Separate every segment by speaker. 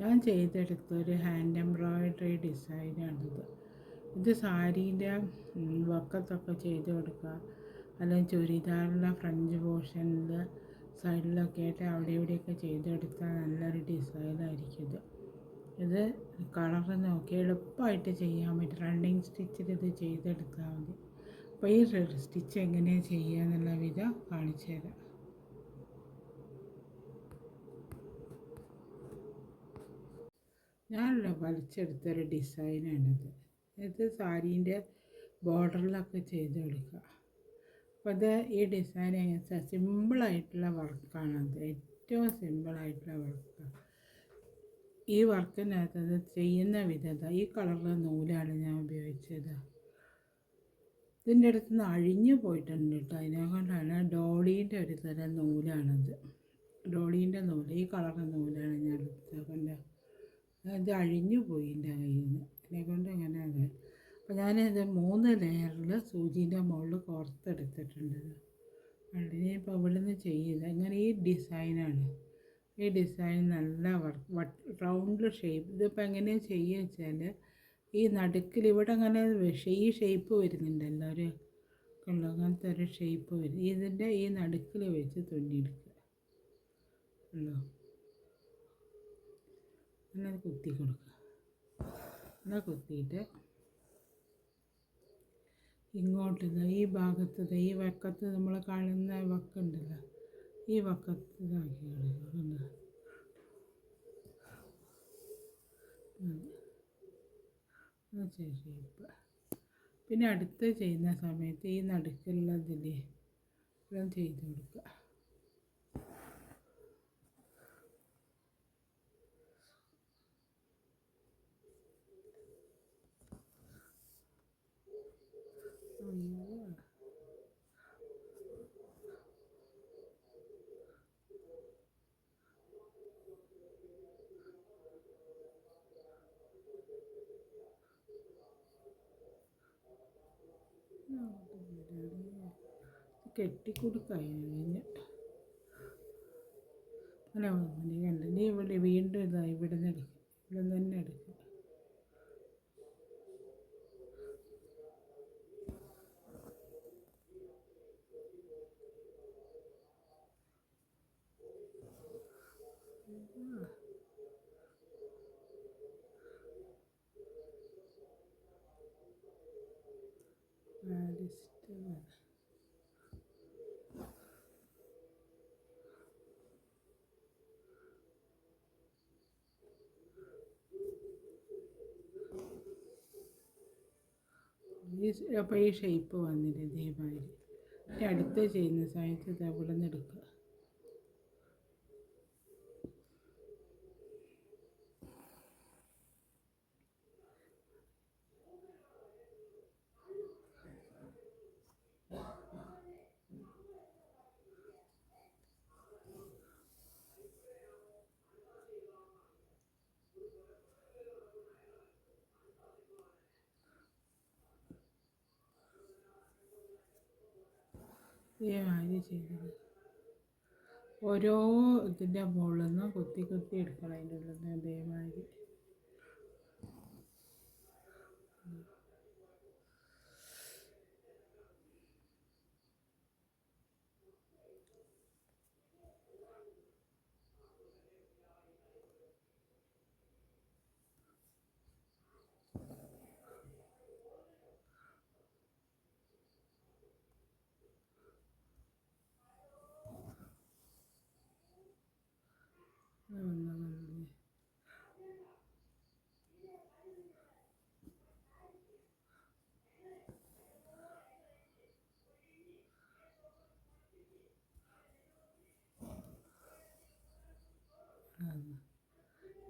Speaker 1: ഞാൻ ചെയ്തെടുത്തൊരു hand embroidery ഡിസൈനാണിത്. ഇത് സാരീൻ്റെ വക്കത്തൊക്കെ ചെയ്ത് കൊടുക്കുക, അല്ലെങ്കിൽ ചുരിദാറിൻ്റെ ഫ്രഞ്ച് പോർഷനിൽ സൈഡിലൊക്കെ ആയിട്ട് അവിടെ ഇവിടെയൊക്കെ ചെയ്തെടുത്താൽ നല്ലൊരു ഡിസൈനായിരിക്കും ഇത്. ഇത് കളർ നോക്കി എളുപ്പമായിട്ട് ചെയ്യാൻ പറ്റും. റണ്ണിങ് സ്റ്റിച്ചിൽ ഇത് ചെയ്തെടുത്താൽ മതി. അപ്പോൾ ഈ സ്റ്റിച്ച് എങ്ങനെയാണ് ചെയ്യുക എന്നുള്ള വിധം കാണിച്ചു തരാം. ഞാനിവിടെ വലിച്ചെടുത്തൊരു ഡിസൈനാണിത്. ഇത് സാരീൻ്റെ ബോർഡറിലൊക്കെ ചെയ്ത് കൊടുക്കുക. അപ്പോൾ ഇത് ഈ ഡിസൈൻ എങ്ങനെ സിമ്പിളായിട്ടുള്ള വർക്കാണത്. ഏറ്റവും സിമ്പിളായിട്ടുള്ള വർക്കാണ്. ഈ വർക്കിനകത്ത് അത് ചെയ്യുന്ന വിധത ഈ കളറിലെ നൂലാണ് ഞാൻ ഉപയോഗിച്ചത്. ഇതിൻ്റെ അടുത്ത് നിന്ന് അഴിഞ്ഞു പോയിട്ടുണ്ട് കേട്ടോ. അതിനെക്കൊണ്ടാണ് ഡോളീൻ്റെ ഒരു തരം നൂലാണത്. ഡോളീൻ്റെ നൂല്, ഈ കളറിൻ്റെ നൂലാണ് ഞാൻ എടുത്തത്. ഇത് അഴിഞ്ഞു പോയി എൻ്റെ കയ്യിൽ നിന്ന്. അതിനെക്കൊണ്ട് ഇങ്ങനെ അത്. അപ്പോൾ ഞാനിത് 3 ലെയറിൽ സൂചീൻ്റെ മുകളിൽ കോർത്തെടുത്തിട്ടുണ്ട്. ഇനിയിപ്പോൾ ഇവിടെ നിന്ന് ചെയ്യുന്നത് അങ്ങനെ ഈ ഡിസൈനാണ്. ഈ ഡിസൈൻ നല്ല റൗണ്ട് ഷേപ്പ്. ഇതിപ്പോൾ എങ്ങനെയാണ് ചെയ്യുക വെച്ചാൽ ഈ നടുക്കിൽ ഇവിടെ അങ്ങനെ ഈ ഷേപ്പ് വരുന്നുണ്ടല്ലോ, ഒരു അങ്ങനത്തെ ഒരു ഷേപ്പ് വരും. ഇതിൻ്റെ ഈ നടുക്കിൽ വെച്ച് തുന്നിയെടുക്കുക. ഉണ്ടോ, അങ്ങനെ കുത്തി കൊടുക്കുക. അങ്ങനെ കുത്തിയിട്ട് ഇങ്ങോട്ട് ഈ ഭാഗത്ത് ഈ വക്കത്ത് നമ്മൾ കാണുന്ന വക്കുണ്ടല്ലോ, ഈ വക്കത്ത് ഇതാക്കി കൊടുക്കുക. ഷേപ്പ്. പിന്നെ അടുത്ത് ചെയ്യുന്ന സമയത്ത് ഈ നടുക്കുള്ളതിൽ ഇതും ചെയ്ത് കൊടുക്കുക. കെട്ടിക്കൊടുക്കുക. കഴിഞ്ഞ് അങ്ങനെ മതി. കണ്ട് നീ ഇവിടെ വീണ്ടും ഇതാ ഇവിടെ നിന്ന് എടുക്കുക, ഇവിടെ നിന്ന് തന്നെ എടുക്കുക. അപ്പോൾ ഈ ഷേപ്പ് വന്നില്ല ഇതേമാതിരി. അടുത്ത് ചെയ്യുന്ന സമയത്ത് ഇത് അവിടെ നിന്ന് എടുക്കുക. ഇതേമാതിരി ചെയ്തത് ഓരോ ഇതിൻ്റെ മുകളിൽ നിന്ന് കുത്തി കുത്തി എടുക്കണം. അതിൻ്റെ ഉള്ളിൽ നിന്ന് ഇതേമാതിരി.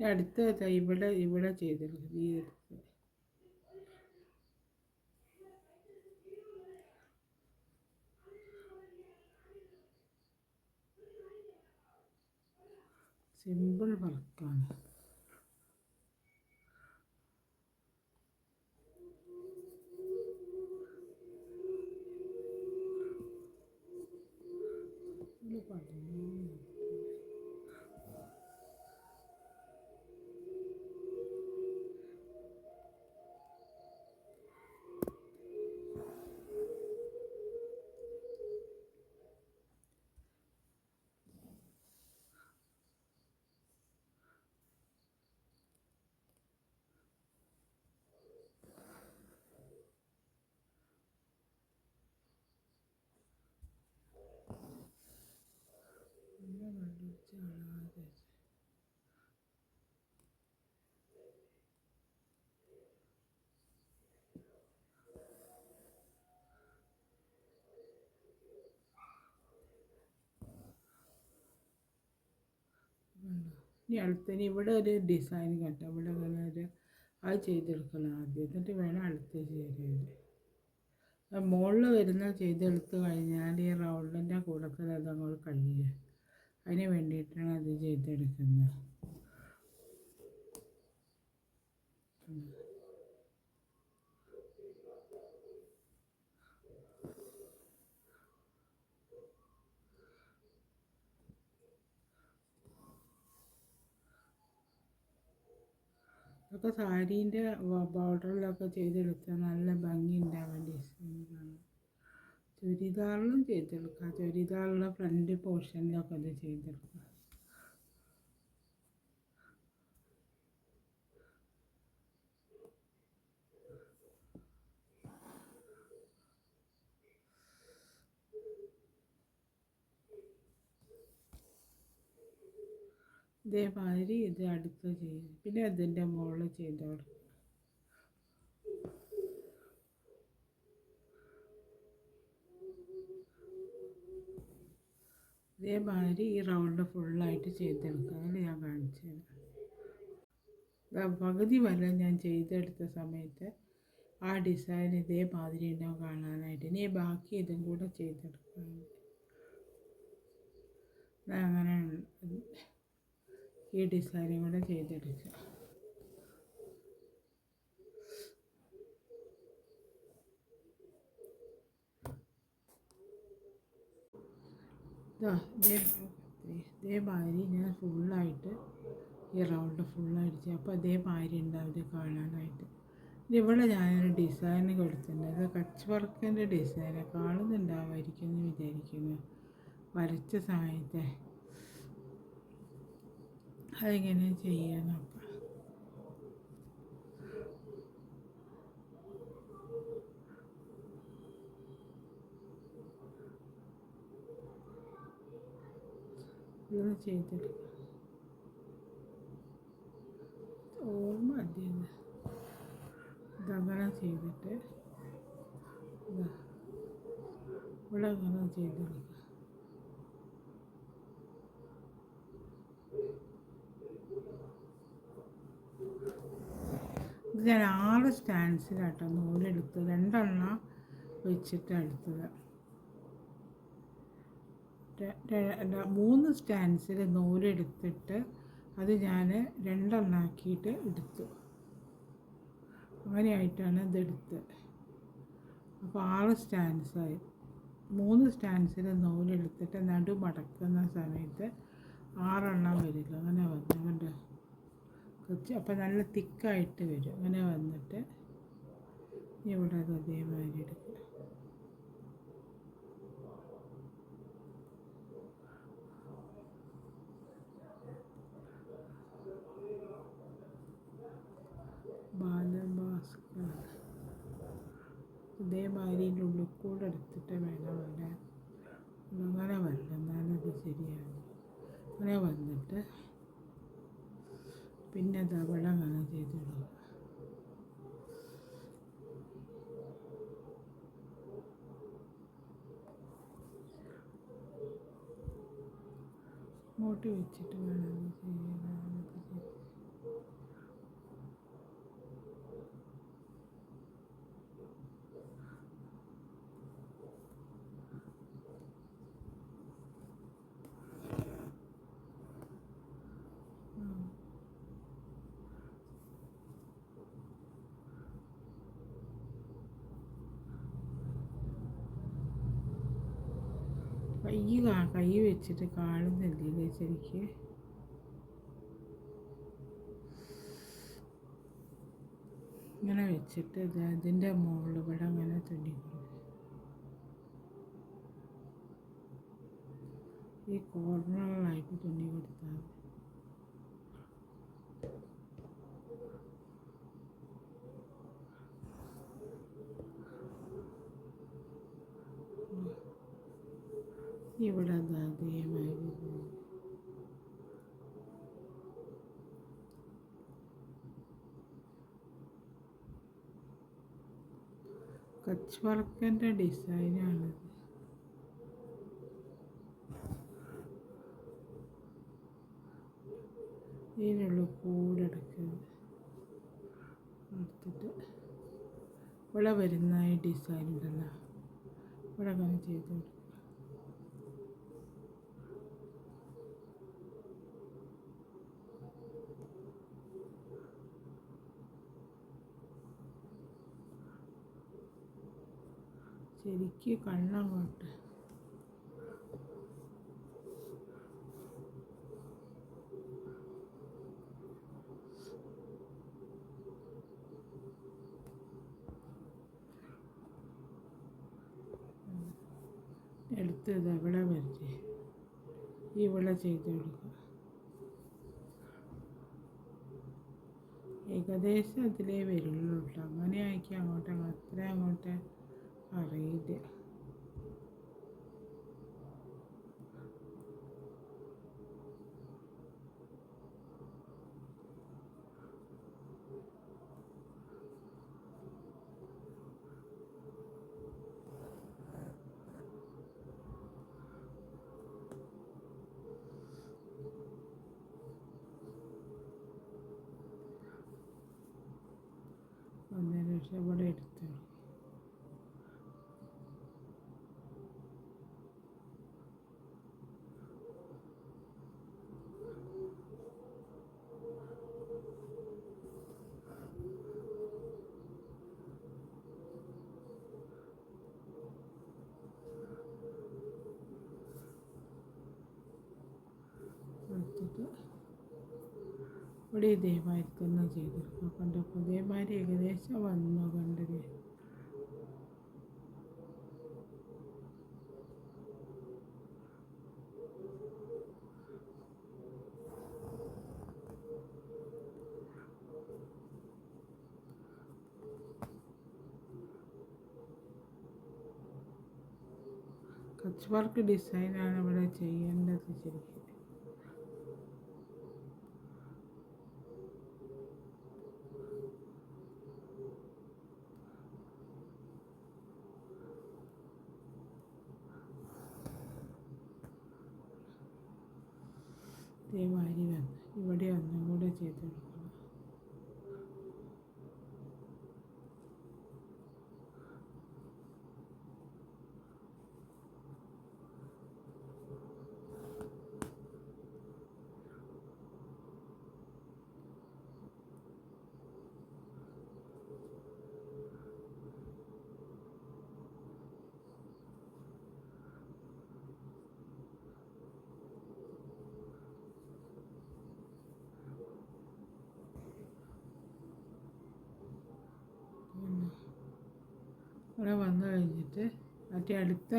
Speaker 1: അടുത്ത ഇവിടെ ചെയ്തെടുക്കും. ഈ സിമ്പിൾ വർക്കാണ്. ഇനി അടുത്തതിന് ഇവിടെ ഒരു ഡിസൈൻ കണ്ടോ, ഇവിടെ അങ്ങനെ ഒരു അത് ചെയ്തെടുക്കണം ആദ്യം, എന്നിട്ട് വേണം അടുത്ത് ചെയ്യാൻ. മുകളിൽ വരുന്ന ചെയ്തെടുത്ത് കഴിഞ്ഞാൽ ഈ റൗണ്ടിൻ്റെ കൂടത്തിൽ അതങ്ങോട്ട് കഴിയുക. അതിന് വേണ്ടിയിട്ടാണ് അത് ചെയ്തെടുക്കുന്നത്. അതൊക്കെ സാരീൻ്റെ ബോർഡറിലൊക്കെ ചെയ്തെടുത്താൽ നല്ല ഭംഗി ഉണ്ടാവാൻ ഡിസൈൻ കാണാം. ചുരിദാറിലും ചെയ്തെടുക്കാം, ചുരിദാറിലെ ഫ്രണ്ട് പോർഷനിലൊക്കെ അത് ചെയ്തെടുക്കാം. ഇതേമാതിരി ഇത് അടുത്ത് ചെയ്യും, പിന്നെ അതിൻ്റെ മുകളിൽ ചെയ്ത് കൊടുക്കും. ഇതേമാതിരി ഈ റൗണ്ട് ഫുള്ളായിട്ട് ചെയ്തെടുക്കുക. അതിൽ ഞാൻ കാണിച്ചു തരാം. പകുതി വരെ ഞാൻ ചെയ്തെടുത്ത സമയത്ത് ആ ഡിസൈൻ ഇതേമാതിരി ഉണ്ടാവും കാണാനായിട്ട്. ഇനി ബാക്കി ഇതും കൂടെ ചെയ്തെടുക്കാം. അങ്ങനെ ഈ ഡിസൈനും കൂടെ ചെയ്തെടുക്കുക. ഇതേമാതിരി ഞാൻ ഫുള്ളായിട്ട് ഈ റൗണ്ട് ഫുള്ളായിട്ട് ചെയ്യും. അപ്പോൾ അതേമാതിരി ഉണ്ടാവും ഇത് കാണാനായിട്ട്. ഇവിടെ ഞാനൊരു ഡിസൈൻ കൊടുത്തിട്ടുണ്ട്. അത് കച്ച് വർക്കിൻ്റെ ഡിസൈൻ കാണുന്നുണ്ടാവുമായിരിക്കും എന്ന് വിചാരിക്കുന്നു വരച്ച സമയത്ത്. അതെങ്ങനെ ചെയ്യാൻ നോക്കാം. ഇത് ചെയ്തെടുക്കാം. ഓർമ്മ മതിയത് ഇതങ്ങനെ ചെയ്തിട്ട് ഇവിടെ അങ്ങനെ ചെയ്തെടുക്കുക. ഇത് ഞാൻ 6 സ്റ്റാൻഡ്സിലാട്ടോ നൂലെടുത്ത് 2 എണ്ണം വെച്ചിട്ട് എടുത്തത്. 3 സ്റ്റാൻഡ്സിൽ നൂലെടുത്തിട്ട് അത് ഞാൻ 2 എണ്ണാക്കിയിട്ട് എടുത്തു. അങ്ങനെയായിട്ടാണ് ഇതെടുത്തത്. അപ്പോൾ 6 സ്റ്റാൻഡ്സായി. 3 സ്റ്റാൻഡ്സിൽ നൂലെടുത്തിട്ട് നടു മടക്കുന്ന സമയത്ത് 6 എണ്ണം വരില്ല. അങ്ങനെ വന്നു കണ്ട് അപ്പോൾ നല്ല തിക്കായിട്ട് വരും. അങ്ങനെ വന്നിട്ട് ഇവിടെ അത് അതേമാതിരി എടുക്കുക. ഇതേമാതിരി ഉള്ളിൽ കൂടെ എടുത്തിട്ട് വേണം വരാൻ. അങ്ങനെ വരണം, എന്നാലത് ശരിയാണ്. അങ്ങനെ വന്നിട്ട് പിന്നെ അത് അവിടെ അങ്ങനെ ചെയ്തിടുക. ഇങ്ങോട്ട് വെച്ചിട്ട് വേണം അത് ചെയ്യാൻ. കൈ വെച്ചിട്ട് കാണുന്നില്ലേ ശരിക്ക്. ഇങ്ങനെ വെച്ചിട്ട് ഇതിൻ്റെ മുകളിൽ ഇവിടെ അങ്ങനെ തുന്നി കൊടുക്കും. ഈ കോർണറിലായിട്ട് തുന്നി കൊടുത്താൽ ഇവിടെ അതേമാതിരി കച്ച് വർക്കിൻ്റെ ഡിസൈനാണിത്. ഇതിനുള്ള കൂടെ എടുക്കുക. എടുത്തിട്ട് ഇവിടെ വരുന്ന ഈ ഡിസൈൻ ഉണ്ടല്ലോ, ഇവിടെ അങ്ങനെ ചെയ്ത് കൊടുക്കുക. ശരിക്ക് കണ്ണങ്ങോട്ട് എടുത്തത് ഇവിടെ വരച്ച് ഇവിടെ ചെയ്ത് കൊടുക്കുക. ഏകദേശം അതിലേ വരുള്ളൂ കേട്ടോ. അങ്ങനെ ആക്കി അങ്ങോട്ട് അത്ര അങ്ങോട്ട് അറിയില്ല. ഒന്നര വർഷം ഇവിടെ എടുത്തു. എടുത്തിട്ട് ഇവിടെ ഇതേമാതിരി തന്നെ ചെയ്തെടുക്കുക. കണ്ടപ്പോൾ ഇതേമാതിരി ഏകദേശം വന്നു കണ്ടത്. കച്ച് വർക്ക് ഡിസൈനാണ് ഇവിടെ ചെയ്യേണ്ടത് ശരിക്കും. ഇതേമാതിരി വന്ന് ഇവിടെ ഒന്നും കൂടെ ചെയ്ത് കൊടുക്കണം. ഇവിടെ വന്നു കഴിഞ്ഞിട്ട് മറ്റേ അടുത്ത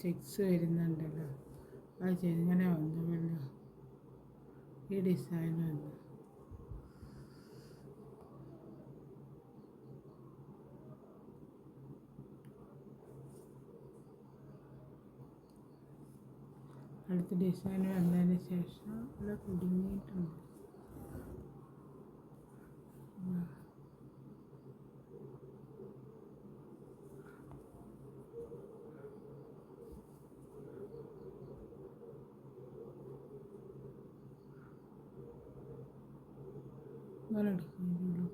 Speaker 1: ചെക്സ് വരുന്നുണ്ടല്ലോ, അത് ചെങ്ങനെ വന്നുവല്ലോ ഈ ഡിസൈൻ വന്നു. അടുത്ത ഡിസൈൻ വന്നതിന് ശേഷം ഇവിടെ കുടുങ്ങിയിട്ടുണ്ട്. അങ്ങനെ എടുക്കുന്നുള്ളൂ.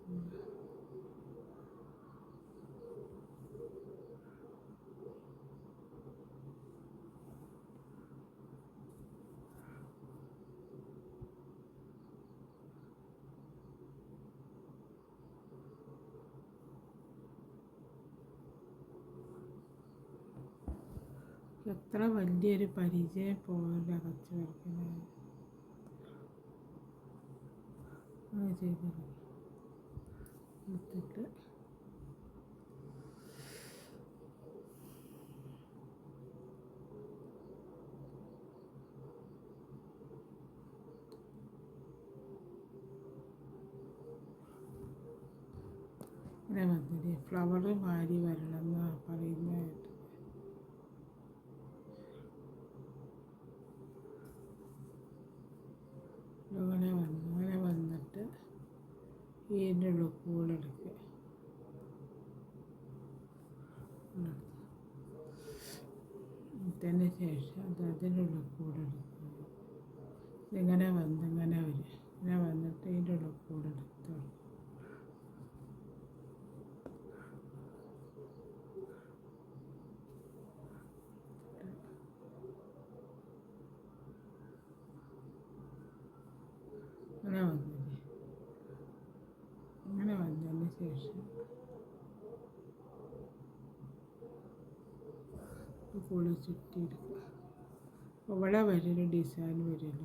Speaker 1: എത്ര വലിയൊരു പരിചയം പോലെ കച്ച് വരയ്ക്കുന്നത് ചെയ്തത്. എടുത്തിട്ട് അങ്ങനെ വന്നത് ഫ്ലവർ മാറി വരണം എന്നാണ് പറയുന്നത്. അങ്ങനെ വന്നിട്ട് ഇതിൻ്റെ ഉള്ളിൽ എടുക്കുക. ഇതിന് ശേഷം അത് അതിൻ്റെ ഉള്ളിൽ എടുക്കുക. ഇതിങ്ങനെ വന്ന് ഇങ്ങനെ വരും. ഇങ്ങനെ വന്നിട്ട് ഇതിൻ്റെ ഉള്ളിൽ കൂടെ എടുത്തു. അങ്ങനെ വന്നതിന് ശേഷം ഫുള്ള് ചുറ്റിയെടുക്കുക. ഇവിടെ വരൊരു ഡിസൈൻ വരില്ല.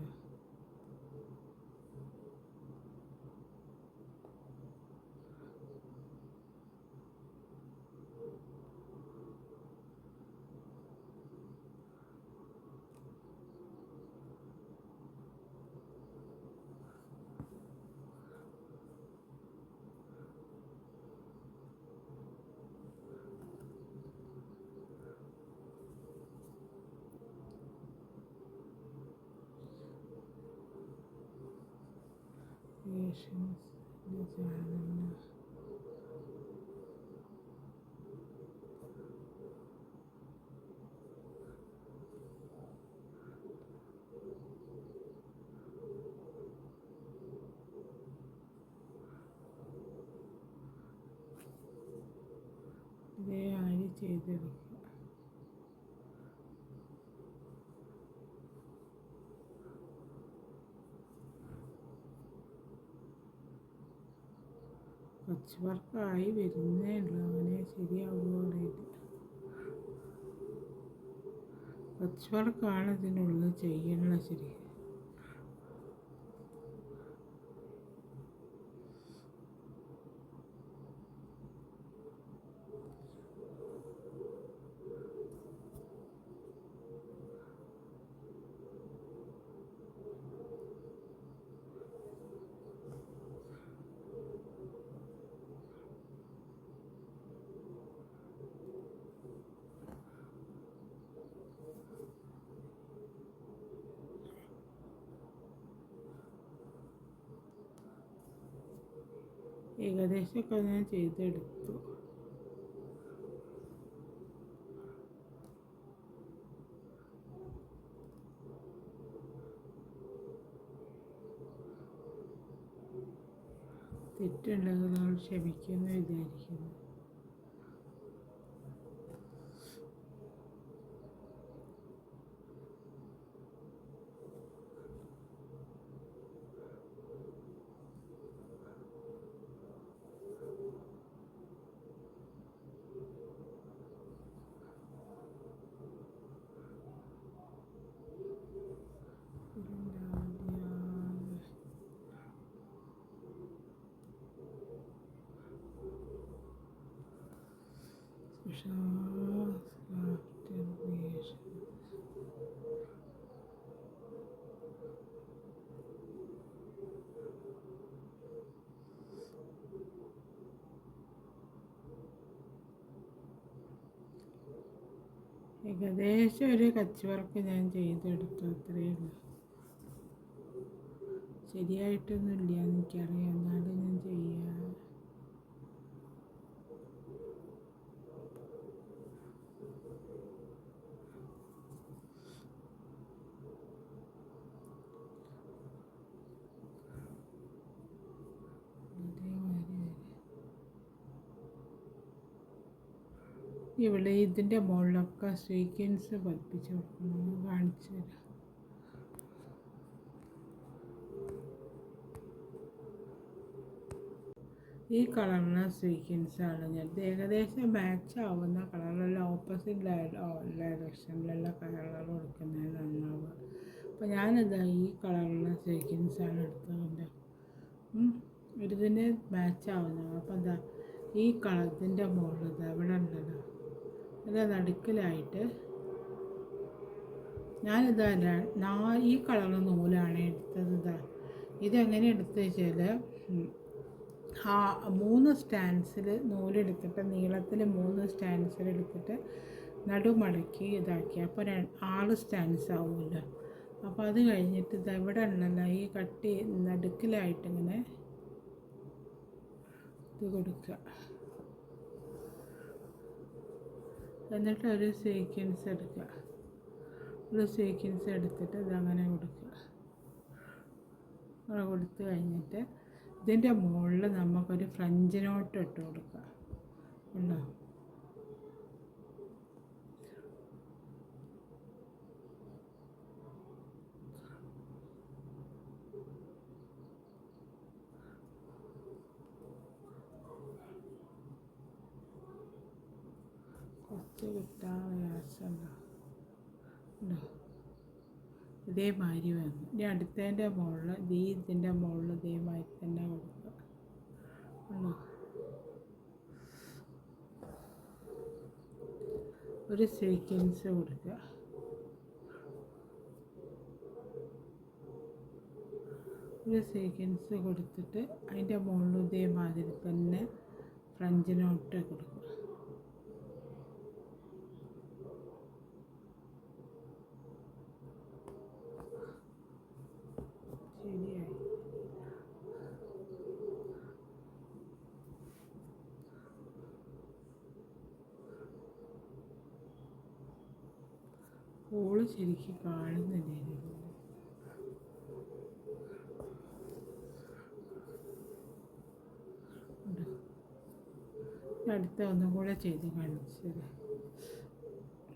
Speaker 1: ഇതേ ആയി ചെയ്തെടുക്കുക. പച്ച് വർക്കായി വരുന്നേ ഉള്ളൂ. അങ്ങനെ ശരിയാവുമോ അറിയില്ല. പച്ച് വർക്കാണ് ഇതിനുള്ളിൽ ചെയ്യണത് ശരി. ഏകദേശമൊക്കെ ഞാൻ ചെയ്തെടുത്തു. തെറ്റുണ്ടെങ്കിൽ നിങ്ങൾ ക്ഷമിക്കുമെന്ന് വിചാരിക്കുന്നു. ഏകദേശം ഒരു കച്ച് വർക്ക് ഞാൻ ചെയ്തെടുത്തു. അത്രയേ ഉള്ളൂ. ശരിയായിട്ടൊന്നുമില്ല എനിക്കറിയാം, എന്നാലും ഞാൻ ചെയ്യാം. ഇവിടെ ഇതിൻ്റെ മുകളിലൊക്കെ സീക്വൻസ് പതിപ്പിച്ച് കൊടുക്കണം. കാണിച്ചു തരാം. ഈ കളറിന് സീക്വൻസാണ് ഞാൻ ഏകദേശം മാച്ച് ആവുന്ന കളറെല്ലാം ഓപ്പോസിറ്റ് ഡയറക്ഷനിലുള്ള കളർ കൊടുക്കുന്നത് നന്നാവുക. അപ്പോൾ ഞാനിതാ ഈ കളറിന് സീക്വൻസാണ് എടുത്തത്. ഇതിന് മാച്ച് ആവുന്നത്. അപ്പോൾ എന്താ ഈ കളത്തിൻ്റെ മുകളിൽ ഇവിടെ ഉണ്ടല്ലോ, ഇത് നടുക്കിലായിട്ട് ഞാനിതാ ഈ കളർ നൂലാണ് എടുത്തത്. ഇതെങ്ങനെ എടുത്തു വെച്ചാൽ 3 സ്റ്റാൻസിൽ നൂലെടുത്തിട്ട് നീളത്തിൽ 3 സ്റ്റാൻസിൽ എടുത്തിട്ട് നടുമടക്കി ഇതാക്കി. അപ്പോൾ 6 സ്റ്റാൻസ് ആവുമല്ലോ. അപ്പോൾ അത് കഴിഞ്ഞിട്ട് ഇത് ഇവിടെ ഉണ്ടല്ലോ, ഈ കട്ടി നടുക്കിലായിട്ടിങ്ങനെ ഇത് കൊടുക്കുക. എന്നിട്ട് ഒരു സീക്വൻസ് എടുക്കുക. ഒരു സീക്വൻസ് എടുത്തിട്ട് ഇതങ്ങനെ കൊടുക്കുക. അങ്ങനെ കൊടുത്ത് കഴിഞ്ഞിട്ട് ഇതിൻ്റെ മുകളിൽ നമുക്കൊരു ഫ്രഞ്ച് നോട്ട് ഇട്ട് കൊടുക്കുക. ഉണ്ടോ? കുറച്ച് കിട്ടാൻ പ്രയാസമുണ്ടോ? ഉണ്ടോ? ഇതേമാതിരി വന്നു. ഇനി അടുത്തതിൻ്റെ മുകളിൽ ഇതിൻ്റെ മുകളിൽ ഇതേമാതിരി തന്നെ കൊടുക്കുക. ഉണ്ടോ? ഒരു സീക്വൻസ് കൊടുക്കുക. ഒരു സീക്വൻസ് കൊടുത്തിട്ട് അതിൻ്റെ മുകളിൽ ഇതേമാതിരി തന്നെ ഫ്രഞ്ച് നോട്ട് കൊടുക്കുക. ശരിയായി. ഓള് ശരിക്കും കാണുന്നില്ല. അടുത്ത ഒന്നും കൂടെ ചെയ്ത് കാണിച്ചത്.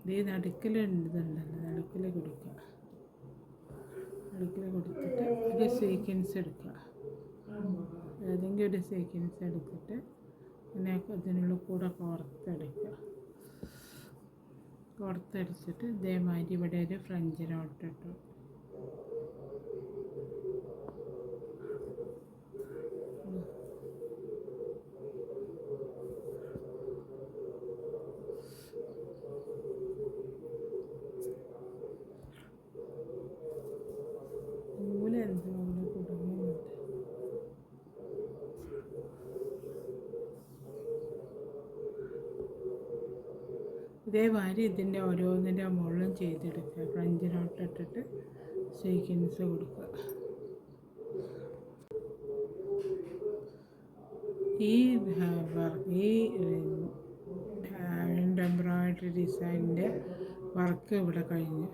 Speaker 1: ഇത് നടുക്കിലുണ്ടല്ലോ, നടുക്കിൽ കൊടുക്കുക. നടുക്കിൽ കൊടുത്തിട്ട് ഒരു സീക്വൻസ് എടുക്കുക. ഏതെങ്കിലും ഒരു സീക്വൻസ് എടുത്തിട്ട് ഇങ്ങനെ ഇതിനുള്ള കൂടെ കോർത്തെടുക്കുക. കോർത്തെടുത്തിട്ട് ഇതേമാതിരി ഇവിടെ ഒരു ഫ്രഞ്ച് നോട്ട് ഇട്ടു. ഇതേമാതിരി ഇതിൻ്റെ ഓരോന്നിൻ്റെ മുകളിലും ചെയ്തെടുക്കുക. ഫ്രഞ്ച് നോട്ട് ഇട്ടിട്ട് സീക്വൻസ് കൊടുക്കുക. ഈ ഹാൻഡ് എംബ്രോയിഡറി ഡിസൈനിൻ്റെ വർക്ക് ഇവിടെ കഴിഞ്ഞു.